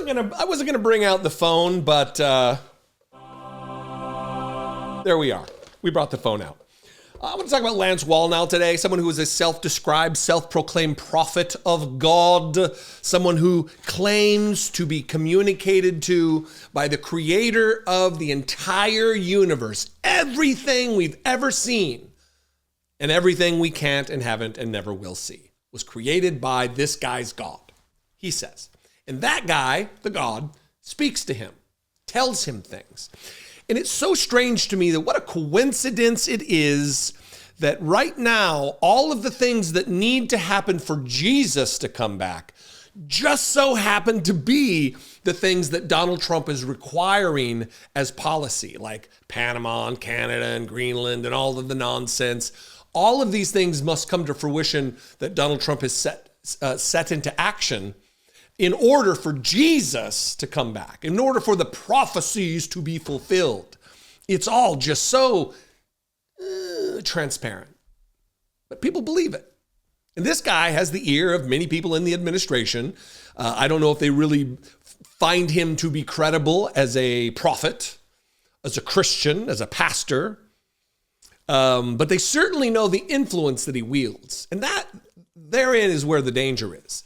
wasn't gonna bring out the phone, but there we are. We brought the phone out. I want to talk about Lance Wallnau today, someone who is a self-described, self-proclaimed prophet of God, someone who claims to be communicated to by the creator of the entire universe. Everything we've ever seen and everything we can't and haven't and never will see was created by this guy's God, he says. And that guy, the God, speaks to him, tells him things. And it's so strange to me that what a coincidence it is that right now, all of the things that need to happen for Jesus to come back just so happen to be the things that Donald Trump is requiring as policy, like Panama and Canada and Greenland and all of the nonsense. All of these things must come to fruition that Donald Trump has set into action in order for Jesus to come back, in order for the prophecies to be fulfilled. It's all just so transparent. But people believe it. And this guy has the ear of many people in the administration. I don't know if they really find him to be credible as a prophet, as a Christian, as a pastor. But they certainly know the influence that he wields. And that therein is where the danger is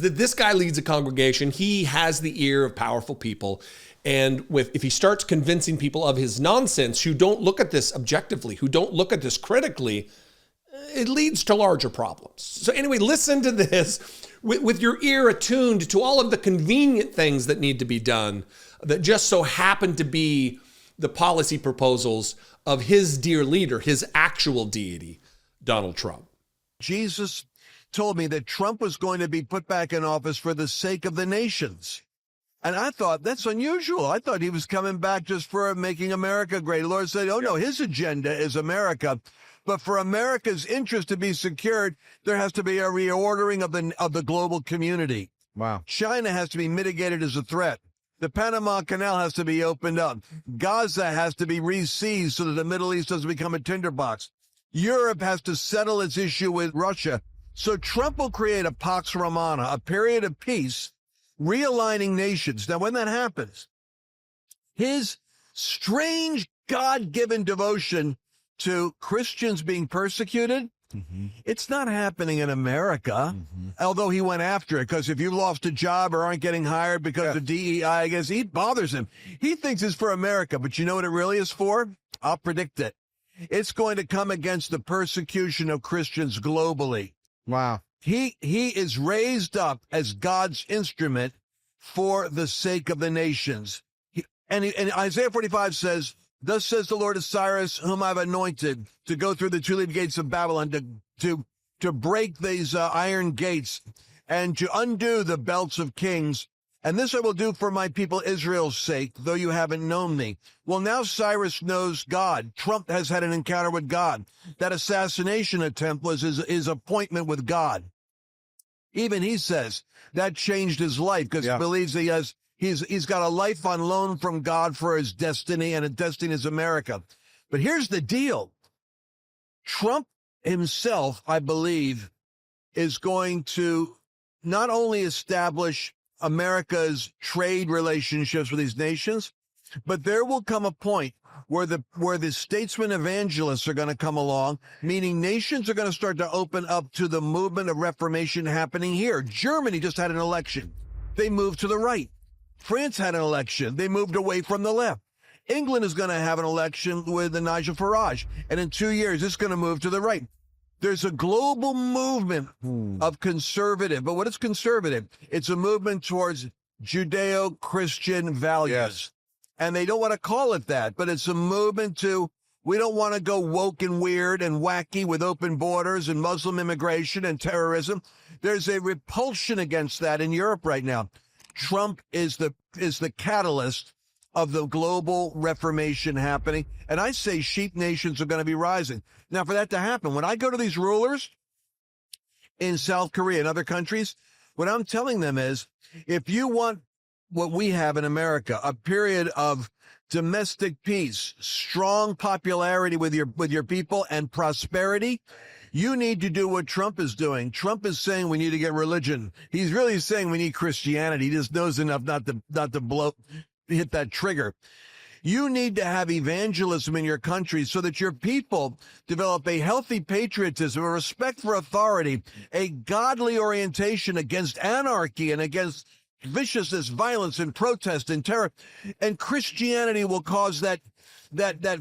that this guy leads a congregation. He has the ear of powerful people. And if he starts convincing people of his nonsense who don't look at this objectively, who don't look at this critically, it leads to larger problems. So anyway, listen to this with your ear attuned to all of the convenient things that need to be done that just so happen to be the policy proposals of his dear leader, his actual deity, Donald Trump. Jesus told me that Trump was going to be put back in office for the sake of the nations. And I thought, that's unusual. I thought he was coming back just for making America great. The Lord said, oh no, his agenda is America. But for America's interest to be secured, there has to be a reordering of the global community. Wow. China has to be mitigated as a threat. The Panama Canal has to be opened up. Gaza has to be re-seized so that the Middle East doesn't become a tinderbox. Europe has to settle its issue with Russia. So Trump will create a Pax Romana, a period of peace, realigning nations. Now, when that happens, his strange God-given devotion to Christians being persecuted, it's not happening in America, although he went after it, because if you lost a job or aren't getting hired because of DEI, I guess it bothers him. He thinks it's for America, but you know what it really is for? I'll predict it. It's going to come against the persecution of Christians globally. Wow. He is raised up as God's instrument for the sake of the nations. And Isaiah 45 says, thus says the Lord of Cyrus, whom I've anointed to go through the two-leaved gates of Babylon, to break these iron gates and to undo the belts of kings. And this I will do for my people Israel's sake, though you haven't known me. Well, now Cyrus knows God. Trump has had an encounter with God. That assassination attempt was his appointment with God. Even he says that changed his life because he believes he's got a life on loan from God for his destiny, and a destiny is America. But here's the deal. Trump himself, I believe, is going to not only establish America's trade relationships with these nations, but there will come a point where the statesman evangelists are going to come along, meaning nations are going to start to open up to the movement of Reformation happening here. Germany just had an election. They moved to the right. France had an election. They moved away from the left. England is going to have an election with Nigel Farage. And in 2 years, it's going to move to the right. There's a global movement of conservative. But what is conservative? It's a movement towards Judeo-Christian values. Yes. And they don't want to call it that, but it's a movement to, we don't want to go woke and weird and wacky with open borders and Muslim immigration and terrorism. There's a repulsion against that in Europe right now. Trump is the catalyst of the global reformation happening. And I say sheep nations are going to be rising. Now, for that to happen, when I go to these rulers in South Korea and other countries, what I'm telling them is, if you want what we have in America, a period of domestic peace, strong popularity with your people and prosperity, You need to do what Trump is doing. Trump is saying we need to get religion. He's really saying we need Christianity. He just knows enough not to hit that trigger. You need to have evangelism in your country so that your people develop a healthy patriotism, a respect for authority, a godly orientation against anarchy and against viciousness, violence, and protest and terror. And Christianity will cause that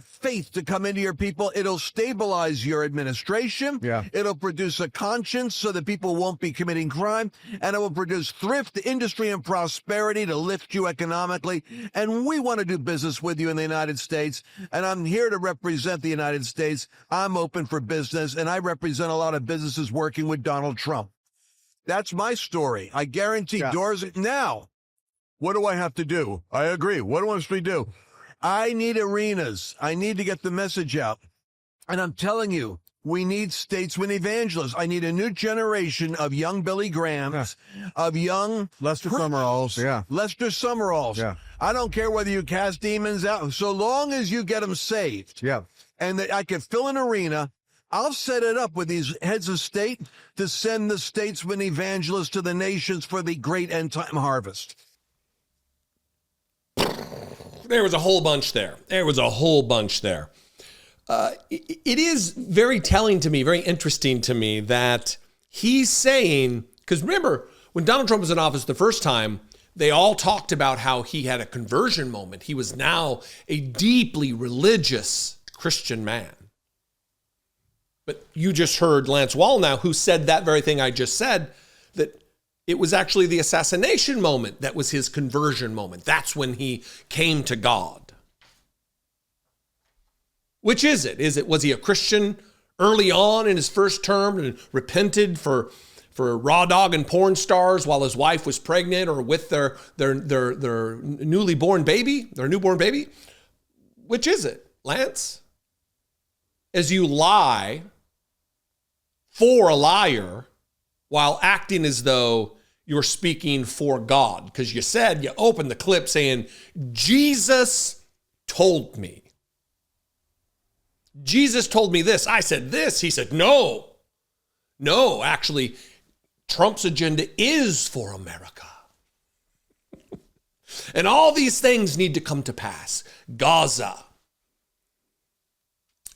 faith to come into your people. It'll stabilize your administration. Yeah. It'll produce a conscience so that people won't be committing crime. And it will produce thrift, industry, and prosperity to lift you economically. And we want to do business with you in the United States. And I'm here to represent the United States. I'm open for business, and I represent a lot of businesses working with Donald Trump. That's my story. I guarantee doors. Now, what do I have to do? I agree. What do I supposed to do? I need arenas. I need to get the message out. And I'm telling you, we need statesmen evangelists. I need a new generation of young Billy Grahams, of young Lester Summeralls. Yeah. Lester Summeralls. Yeah. I don't care whether you cast demons out, so long as you get them saved. Yeah. And that I can fill an arena. I'll set it up with these heads of state to send the statesmen evangelists to the nations for the great end time harvest. There was a whole bunch there. It is very telling to me, very interesting to me that he's saying, because remember, when Donald Trump was in office the first time, they all talked about how he had a conversion moment. He was now a deeply religious Christian man. But you just heard Lance Wallnau, who said that very thing I just said, that it was actually the assassination moment that was his conversion moment. That's when he came to God. Which is it? Was he a Christian early on in his first term and repented for raw dog and porn stars while his wife was pregnant or with their newborn baby? Which is it, Lance? As you lie for a liar while acting as though you're speaking for God. Because you opened the clip saying, Jesus told me. Jesus told me this. I said this. He said, no, actually, Trump's agenda is for America. And all these things need to come to pass. Gaza.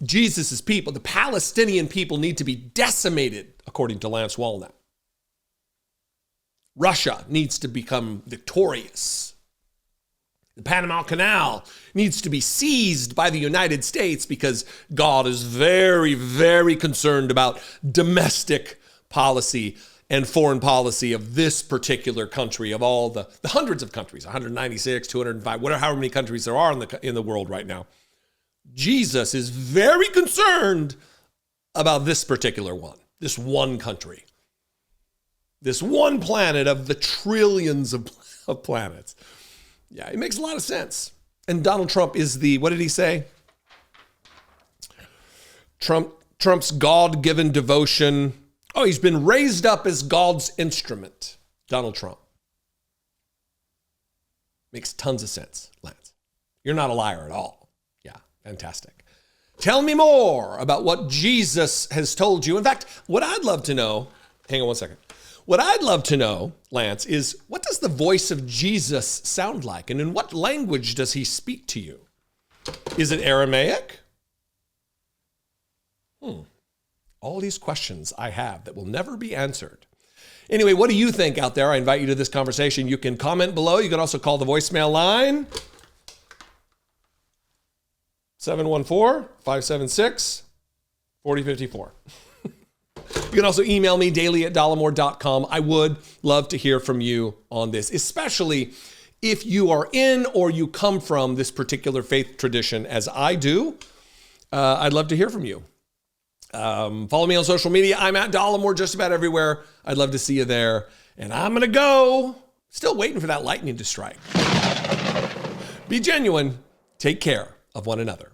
Jesus' people, the Palestinian people, need to be decimated, according to Lance Wallnau. Russia needs to become victorious. The Panama Canal needs to be seized by the United States because God is very, very concerned about domestic policy and foreign policy of this particular country, of all the hundreds of countries, 196, 205, whatever, however many countries there are in the world right now. Jesus is very concerned about this particular one, this one country. This one planet of the trillions of planets. Yeah, it makes a lot of sense. And Donald Trump is what did he say? Trump's God-given devotion. Oh, he's been raised up as God's instrument. Donald Trump. Makes tons of sense, Lance. You're not a liar at all. Yeah, fantastic. Tell me more about what Jesus has told you. In fact, what I'd love to know, hang on one second. What I'd love to know, Lance, is what does the voice of Jesus sound like? And in what language does he speak to you? Is it Aramaic? All these questions I have that will never be answered. Anyway, what do you think out there? I invite you to this conversation. You can comment below. You can also call the voicemail line. 714-576-4054. You can also email me daily@dollemore.com. I would love to hear from you on this, especially if you are in or you come from this particular faith tradition as I do. I'd love to hear from you. Follow me on social media. I'm at Dollemore just about everywhere. I'd love to see you there. And I'm going to go. Still waiting for that lightning to strike. Be genuine. Take care of one another.